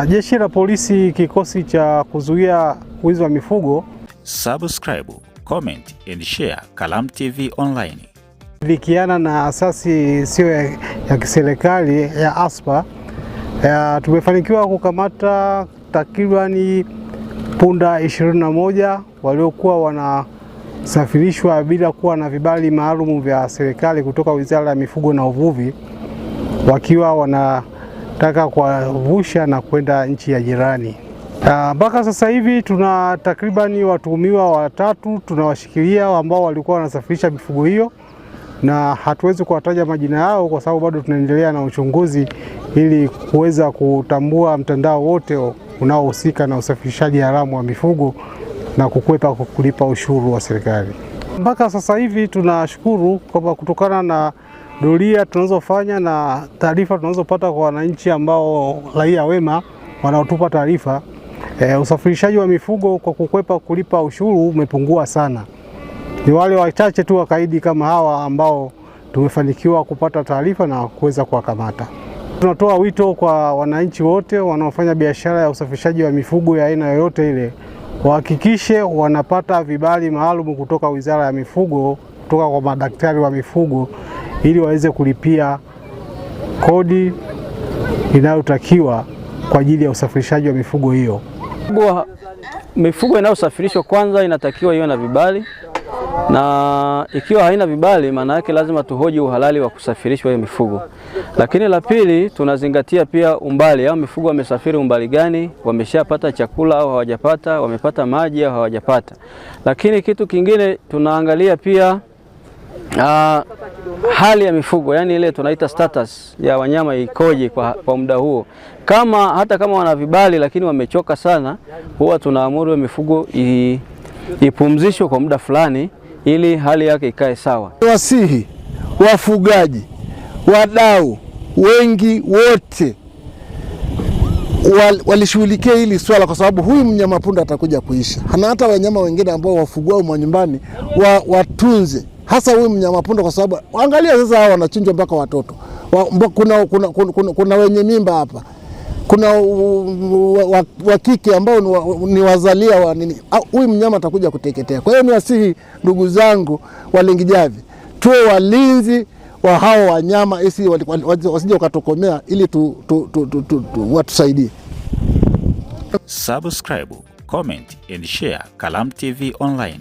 Jeshi la Polisi kikosi cha kuzuia wizi wa mifugo. Subscribe, comment and share Kalamu TV Online. Likiana na asasi sio ya kiserikali ya ASPA, tumefanikiwa kukamata takribani punda 21 waliokuwa wanasafirishwa bila kuwa na vibali maalum vya serikali kutoka Wizara ya Mifugo na Uvuvi, wakiwa wanataka kuwavusha na kwenda nchi ya jirani. Mpaka sasa hivi tuna takribani watuhumiwa 3 tunawashikilia ambao walikuwa wanasafirisha mifugo hiyo, na hatuwezi kuwataja majina yao kwa sababu bado tunaendelea na uchunguzi ili kuweza kutambua mtandao wote unaohusika na usafirishaji haramu wa mifugo na kukwepa kulipa ushuru wa serikali. Mpaka sasa hivi tunashukuru kwamba kutokana na doria tunazofanya na taarifa tunazopata kwa wananchi ambao raia wema wanaotupa taarifa, usafirishaji wa mifugo kwa kukwepa kulipa ushuru umepungua sana. Ni wale wachache tu wakaidi kama hawa ambao tumefanikiwa kupata taarifa na kuweza kuwakamata. Tunatoa wito kwa wananchi wote wanaofanya biashara ya usafirishaji wa mifugo ya aina yoyote ile, wahakikishe wanapata vibali maalum kutoka Wizara ya Mifugo, kutoka kwa madaktari wa mifugo, ili waweze kulipia kodi inayotakiwa kwa ajili ya usafirishaji wa mifugo hiyo. Mifugo inayosafirishwa kwanza inatakiwa iwe na vibali, na ikiwa haina vibali maana yake lazima tuhoji uhalali wa kusafirishwa hiyo mifugo. Lakini la pili, tunazingatia pia umbali, au mifugo wamesafiri umbali gani, wameshapata chakula au hawajapata, wamepata maji au hawajapata. Lakini kitu kingine tunaangalia pia hali ya mifugo, yani ile tunaita status ya wanyama ikoje kwa muda huo. Hata kama wana vibali lakini wamechoka sana, huwa tunaamuru mifugo ipumzishwe kwa muda fulani ili hali yake ikae sawa. Wasihi wafugaji, wadau wengi wote walishughulikia hili swala, kwa sababu huyu mnyama punda atakuja kuisha. Hana hata wanyama wengine ambao wafugwao manyumbani watunze, hasa huyu mnyama punda, kwa sababu angalia sasa hawa wanachinjwa mpaka watoto. Kuna wenye mimba hapa, kuna wa kike ambao ni wazalia wa nini. Huyu mnyama atakuja kuteketea. Kwa hiyo ni wasihi ndugu zangu walengijavi, tuwe walinzi wa hao wanyama isi wasije wakatokomea, ili watusaidie. Subscribe, comment and share Kalamu TV Online.